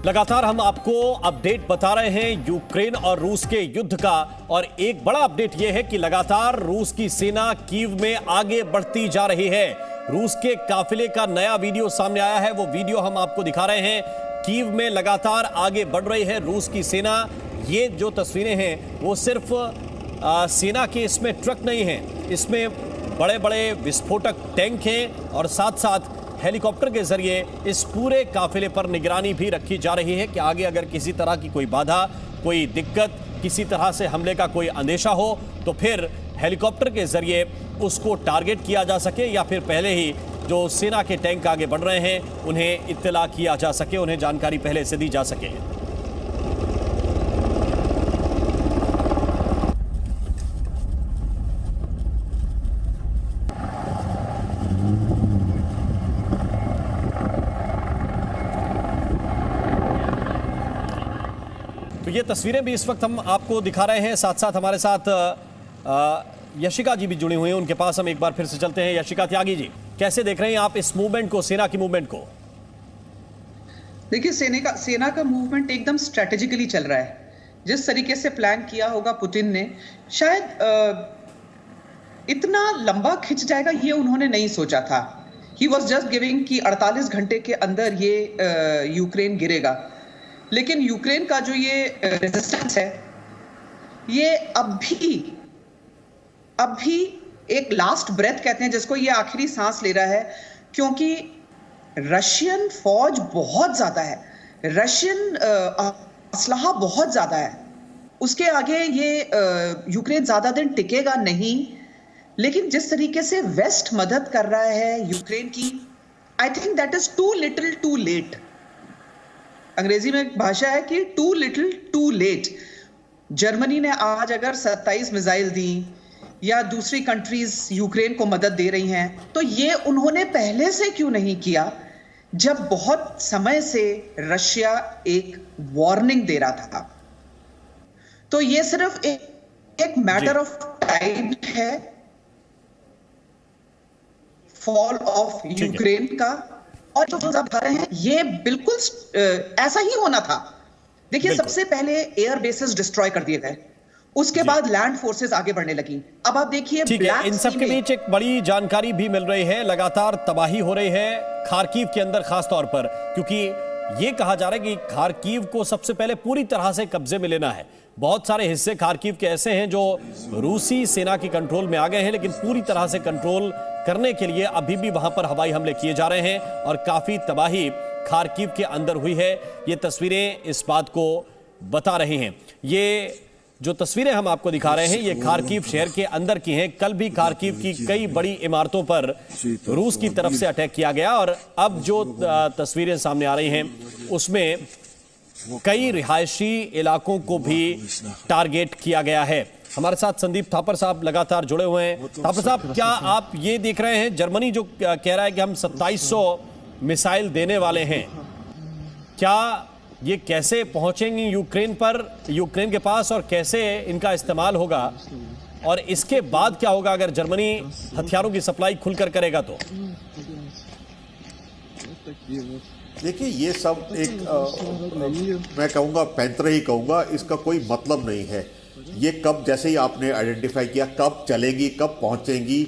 लगातार हम आपको अपडेट बता रहे हैं यूक्रेन और रूस के युद्ध का, और एक बड़ा अपडेट यह है कि लगातार रूस की सेना कीव में आगे बढ़ती जा रही है। रूस के काफिले का नया वीडियो सामने आया है, वो वीडियो हम आपको दिखा रहे हैं। कीव में लगातार आगे बढ़ रही है रूस की सेना। ये जो तस्वीरें हैं वो सिर्फ सेना के इसमें ट्रक नहीं हैं, इसमें बड़े बड़े विस्फोटक टैंक हैं और साथ साथ हेलीकॉप्टर के जरिए इस पूरे काफिले पर निगरानी भी रखी जा रही है कि आगे अगर किसी तरह की कोई बाधा, कोई दिक्कत, किसी तरह से हमले का कोई अंदेशा हो तो फिर हेलीकॉप्टर के जरिए उसको टारगेट किया जा सके, या फिर पहले ही जो सेना के टैंक आगे बढ़ रहे हैं उन्हें इत्तला किया जा सके, उन्हें जानकारी पहले से दी जा सके। तो ये तस्वीरें भी इस वक्त हम आपको दिखा रहे हैं। साथ साथ हमारे साथ यशिका जी भी जुड़ी हुई हैं, उनके पास हम एक बार फिर से चलते हैं। यशिका त्यागी जी, कैसे देख रहे हैं आप इस मूवमेंट को, सेना की मूवमेंट को? देखिए, सेना का मूवमेंट एकदम स्ट्रेटेजिकली चल रहा है। जिस तरीके से प्लान किया होगा पुतिन ने, शायद इतना लंबा खिंच जाएगा ये उन्होंने नहीं सोचा था। ही वॉज जस्ट गिविंग कि 48 घंटे के अंदर ये यूक्रेन गिरेगा, लेकिन यूक्रेन का जो ये रेजिस्टेंस है ये अभी एक लास्ट ब्रेथ कहते हैं जिसको, ये आखिरी सांस ले रहा है, क्योंकि रशियन फौज बहुत ज्यादा है, रशियन असलहा बहुत ज्यादा है। उसके आगे ये यूक्रेन ज्यादा दिन टिकेगा नहीं। लेकिन जिस तरीके से वेस्ट मदद कर रहा है यूक्रेन की, I think that is too little too late. अंग्रेजी में एक भाषा है कि too little too late. Germany ने आज अगर 27 मिसाइल दी या दूसरी कंट्रीज यूक्रेन को मदद दे रही हैं, तो ये उन्होंने पहले से क्यों नहीं किया, जब बहुत समय से रशिया एक वार्निंग दे रहा था? तो ये सिर्फ एक मैटर ऑफ टाइम है फॉल ऑफ यूक्रेन का। और जो आप कह रहे हैं ये बिल्कुल ऐसा ही होना था। देखिए, सबसे पहले एयर बेसेस डिस्ट्रॉय कर दिए गए, उसके बाद लैंड फोर्सेस आगे बढ़ने लगी। अब आप देखिए, इन सब के बीच एक बड़ी जानकारी भी मिल रही है। लगातार तबाही हो रही है खार्किव के अंदर, खास तौर पर क्योंकि ये कहा जा रहा है कि खार्किव को सबसे पहले पूरी तरह से कब्जे में लेना है। बहुत सारे हिस्से खार्किव के ऐसे हैं जो रूसी सेना की कंट्रोल में आ गए हैं, लेकिन पूरी तरह से कंट्रोल करने के लिए अभी भी वहां पर हवाई हमले किए जा रहे हैं और काफी तबाही खार्किव के अंदर हुई है। ये तस्वीरें इस बात को बता रही हैं। ये जो तस्वीरें हम आपको दिखा रहे हैं ये खार्किव शहर के अंदर की हैं। कल भी खार्किव की कई बड़ी इमारतों पर रूस की तरफ से अटैक किया गया, और अब जो तस्वीरें सामने आ रही हैं उसमें कई रिहायशी इलाकों को भी टारगेट किया गया है। हमारे साथ संदीप थापर साहब लगातार जुड़े हुए हैं। थापर साहब, क्या आप ये देख रहे हैं, जर्मनी जो कह रहा है कि हम 2700 मिसाइल देने वाले हैं, क्या ये कैसे पहुंचेंगी यूक्रेन के पास, और कैसे इनका इस्तेमाल होगा, और इसके बाद क्या होगा अगर जर्मनी हथियारों की सप्लाई खुलकर करेगा तो? देखिए, ये सब एक मैं कहूँगा पैंतरा ही कहूँगा, इसका कोई मतलब नहीं है। ये कब, जैसे ही आपने आइडेंटिफाई किया, कब चलेंगी, कब पहुँचेंगी,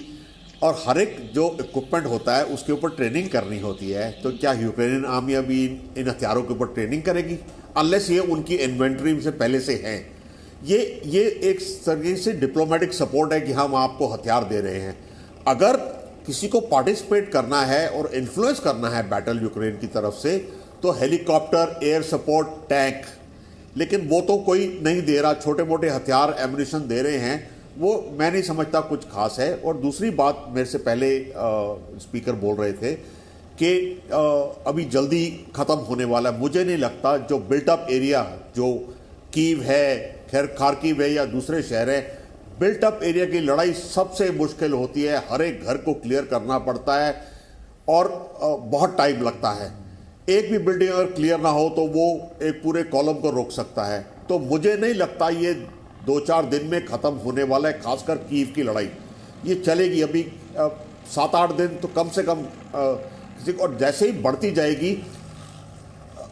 और हर एक जो इक्विपमेंट होता है उसके ऊपर ट्रेनिंग करनी होती है। तो क्या यूक्रेनियन आर्मी अभी इन हथियारों के ऊपर ट्रेनिंग करेगी, अनलेस ये उनकी इन्वेंट्री से पहले से हैं? ये एक तरीके से डिप्लोमेटिक सपोर्ट है कि हम आपको हथियार दे रहे हैं। अगर किसी को पार्टिसिपेट करना है और इन्फ्लुएंस करना है बैटल यूक्रेन की तरफ से, तो हेलीकॉप्टर, एयर सपोर्ट, टैंक, लेकिन वो तो कोई नहीं दे रहा। छोटे मोटे हथियार, एम्युनिशन दे रहे हैं, वो मैं नहीं समझता कुछ खास है। और दूसरी बात, मेरे से पहले स्पीकर बोल रहे थे कि अभी जल्दी ख़त्म होने वाला है। मुझे नहीं लगता। जो बिल्टअप एरिया जो कीव है, खैर खार्किव है या दूसरे शहर हैं, बिल्टअप एरिया की लड़ाई सबसे मुश्किल होती है। हर एक घर को क्लियर करना पड़ता है और बहुत टाइम लगता है। एक भी बिल्डिंग अगर क्लियर ना हो तो वो एक पूरे कॉलम को रोक सकता है। तो मुझे नहीं लगता ये 2-4 दिन में ख़त्म होने वाला है। खासकर कीव की लड़ाई ये चलेगी अभी 7-8 दिन तो कम से कम। और जैसे ही बढ़ती जाएगी,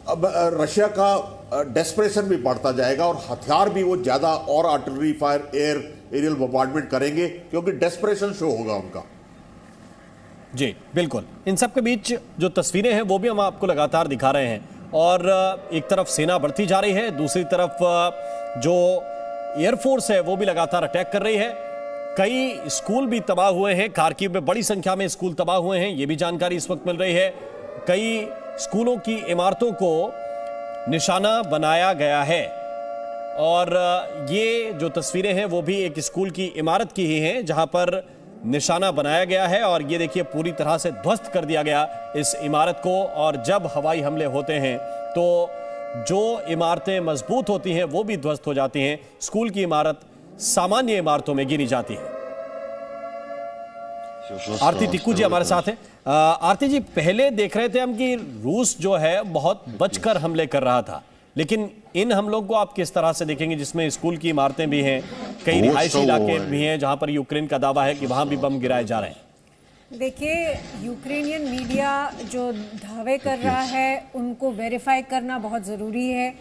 अब रशिया का डेस्परेशन भी बढ़ता जाएगा और हथियार भी वो ज्यादा और आर्टिलरी फायर, एरियल बम्बार्डमेंट करेंगे क्योंकि डेस्परेशन शो होगा उनका। जी बिल्कुल। इन सब के बीच जो तस्वीरें हैं वो भी हम आपको लगातार दिखा रहे हैं, और एक तरफ सेना बढ़ती जा रही है, दूसरी तरफ जो एयरफोर्स है वो भी लगातार अटैक कर रही है। कई स्कूल भी तबाह हुए हैं, खार्किव में बड़ी संख्या में स्कूल तबाह हुए हैं, ये भी जानकारी इस वक्त मिल रही है। कई स्कूलों की इमारतों को निशाना बनाया गया है, और ये जो तस्वीरें हैं वो भी एक स्कूल की इमारत की ही हैं जहां पर निशाना बनाया गया है, और ये देखिए पूरी तरह से ध्वस्त कर दिया गया इस इमारत को। और जब हवाई हमले होते हैं तो जो इमारतें मजबूत होती हैं वो भी ध्वस्त हो जाती हैं। स्कूल की इमारत सामान्य इमारतों में गिनी जाती है। आरती टिक्कू जी हमारे साथ हैं। आरती जी, पहले देख रहे थे हम कि रूस जो है बहुत बचकर हमले कर रहा था, लेकिन इन हमलों को आप किस तरह से देखेंगे जिसमें स्कूल की इमारतें भी हैं, कई रिहायशी इलाके भी हैं जहां पर यूक्रेन का दावा है कि वहां भी बम गिराए जा रहे हैं? देखिए, यूक्रेनियन मीडिया जो दावे कर रहा है उनको वेरीफाई करना बहुत ज़रूरी है।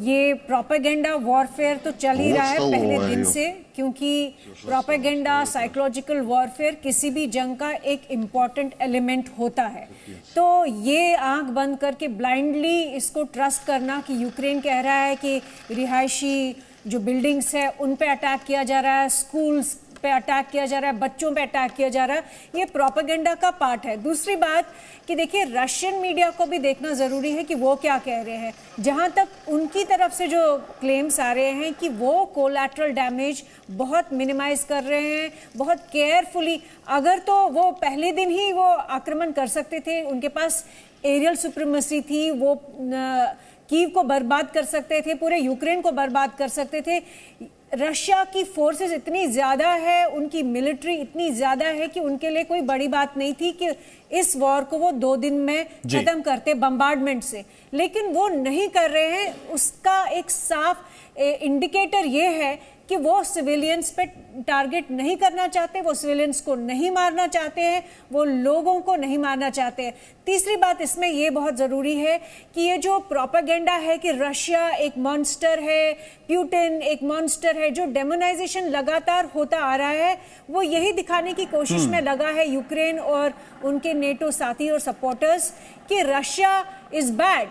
ये प्रोपेगेंडा वॉरफेयर तो चल ही रहा है पहले दिन से, क्योंकि प्रोपेगेंडा, साइकोलॉजिकल वॉरफेयर किसी भी जंग का एक इम्पॉर्टेंट एलिमेंट होता है। तो ये आंख बंद करके ब्लाइंडली इसको ट्रस्ट करना कि यूक्रेन कह रहा है कि रिहायशी जो बिल्डिंग्स है उन पे अटैक किया जा रहा है, स्कूल्स पे अटैक किया जा रहा है, बच्चों पे अटैक किया जा रहा है, ये प्रोपेगेंडा का पार्ट है। दूसरी बात कि देखिए, रशियन मीडिया को भी देखना ज़रूरी है कि वो क्या कह रहे हैं। जहाँ तक उनकी तरफ से जो क्लेम्स आ रहे हैं कि वो कोलैटरल डैमेज बहुत मिनिमाइज कर रहे हैं, बहुत केयरफुली, अगर तो वो पहले दिन ही वो आक्रमण कर सकते थे, उनके पास एरियल सुप्रीमेसी थी, वो कीव को बर्बाद कर सकते थे, पूरे यूक्रेन को बर्बाद कर सकते थे। रशिया की फोर्सेस इतनी ज़्यादा है, उनकी मिलिट्री इतनी ज़्यादा है कि उनके लिए कोई बड़ी बात नहीं थी कि इस वॉर को वो 2 दिन में ख़त्म करते बम्बार्डमेंट से, लेकिन वो नहीं कर रहे हैं। उसका एक साफ इंडिकेटर ये है कि वो सिविलियंस पे टारगेट नहीं करना चाहते, वो सिविलियंस को नहीं मारना चाहते हैं, वो लोगों को नहीं मारना चाहते हैं। तीसरी बात इसमें ये बहुत ज़रूरी है कि ये जो प्रोपेगेंडा है कि रशिया एक मॉन्स्टर है, पुतिन एक मॉन्स्टर है, जो डेमोनाइजेशन लगातार होता आ रहा है, वो यही दिखाने की कोशिश में लगा है यूक्रेन और उनके नेटो साथी और सपोर्टर्स कि रशिया इज़ बैड,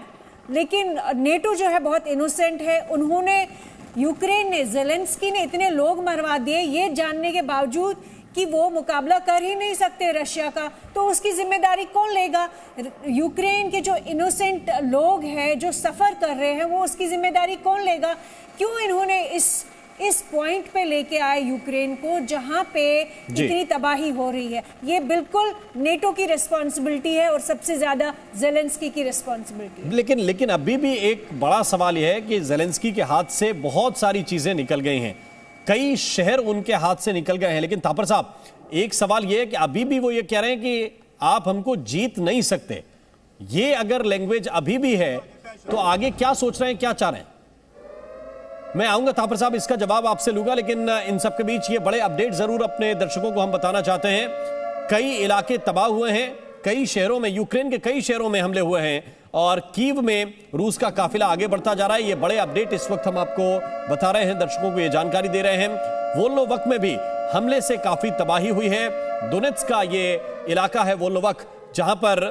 लेकिन नेटो जो है बहुत इनोसेंट है। उन्होंने, यूक्रेन ने, ज़ेलेंस्की ने इतने लोग मरवा दिए ये जानने के बावजूद कि वो मुकाबला कर ही नहीं सकते रशिया का, तो उसकी जिम्मेदारी कौन लेगा? यूक्रेन के जो इनोसेंट लोग हैं जो सफ़र कर रहे हैं, वो उसकी जिम्मेदारी कौन लेगा? क्यों इन्होंने इस पॉइंट पे लेके आए यूक्रेन को जहां पे इतनी तबाही हो रही है? ये बिल्कुल नेटो की रिस्पॉन्सिबिलिटी है और सबसे ज्यादा ज़ेलेंस्की की रिस्पॉन्सिबिलिटी। लेकिन अभी भी एक बड़ा सवाल यह है कि ज़ेलेंस्की के हाथ से बहुत सारी चीजें निकल गई हैं, कई शहर उनके हाथ से निकल गए हैं। लेकिन थापर साहब, एक सवाल यह है कि अभी भी वो ये कह रहे हैं कि आप हमको जीत नहीं सकते। ये अगर लैंग्वेज अभी भी है तो आगे क्या सोच रहे हैं, क्या चाह रहे हैं? मैं आऊंगा थापर साहब, इसका जवाब आपसे लूंगा, लेकिन इन सब के बीच ये बड़े अपडेट जरूर अपने दर्शकों को हम बताना चाहते हैं। कई इलाके तबाह हुए हैं, कई शहरों में, यूक्रेन के कई शहरों में हमले हुए हैं, और कीव में रूस का काफिला आगे बढ़ता जा रहा है। ये बड़े अपडेट इस वक्त हम आपको बता रहे हैं, दर्शकों को ये जानकारी दे रहे हैं। वोल्नोवक में भी हमले से काफी तबाही हुई है। डोनेट्स्क का ये इलाका है वोल्नोवक, जहां पर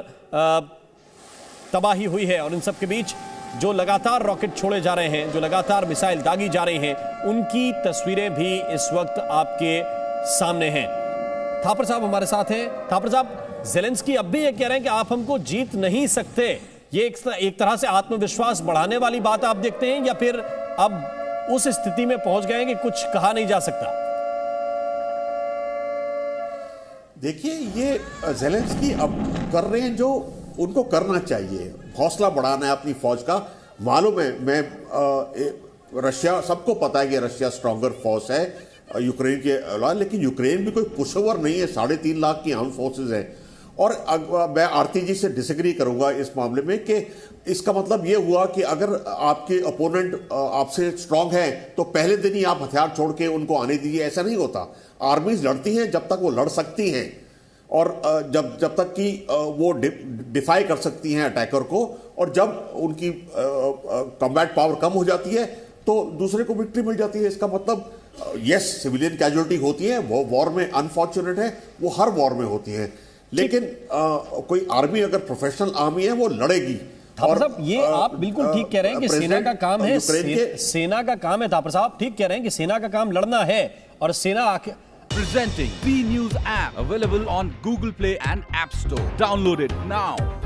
तबाही हुई है। और इन सब के बीच जो लगातार रॉकेट छोड़े जा रहे हैं, जो लगातार मिसाइल दागी जा रही हैं, उनकी तस्वीरें भी इस वक्त आपके सामने हैं। थापर साहब हमारे साथ हैं। थापर साहब, ज़ेलेंस्की अब भी ये कह रहे हैं कि आप हमको जीत नहीं सकते। ये एक तरह से आत्मविश्वास बढ़ाने वाली बात आप देखते हैं, या फिर अब उस स्थिति में पहुंच गए हैं कि कुछ कहा नहीं जा सकता? देखिए, ये ज़ेलेंस्की अब कर रहे हैं जो उनको करना चाहिए, हौसला बढ़ाना है अपनी फौज का। मालूम है, रशिया, सबको पता है कि रशिया स्ट्रॉन्गर फोर्स है यूक्रेन के अलावा, लेकिन यूक्रेन भी कोई पुशओवर नहीं है। 3.5 लाख की आर्म फोर्सेज है। और मैं आरती जी से डिसएग्री करूंगा इस मामले में कि इसका मतलब ये हुआ कि अगर आपके अपोनेंट आपसे स्ट्रांग है तो पहले दिन ही आप हथियार छोड़ के उनको आने दीजिए, ऐसा नहीं होता। आर्मीज लड़ती हैं जब तक वो लड़ सकती हैं। और जब तक कि वो डिफाई कर सकती हैं अटैकर को, और जब उनकी कॉम्बैट पावर कम हो जाती है तो दूसरे को विक्ट्री मिल जाती है। इसका मतलब यस, सिविलियन कैजुअलिटी होती है, वो वॉर में अनफॉर्चुनेट है, वो हर वॉर में होती है, लेकिन कोई आर्मी अगर प्रोफेशनल आर्मी है वो लड़ेगी। थापर साहब, ये आप बिल्कुल ठीक कह रहे हैं कि सेना का काम है, सेना का काम है। थापर साहब ठीक कह रहे हैं कि सेना का काम लड़ना है, और सेना आखिर Presenting B News app, available on Google Play and App Store. Download it now.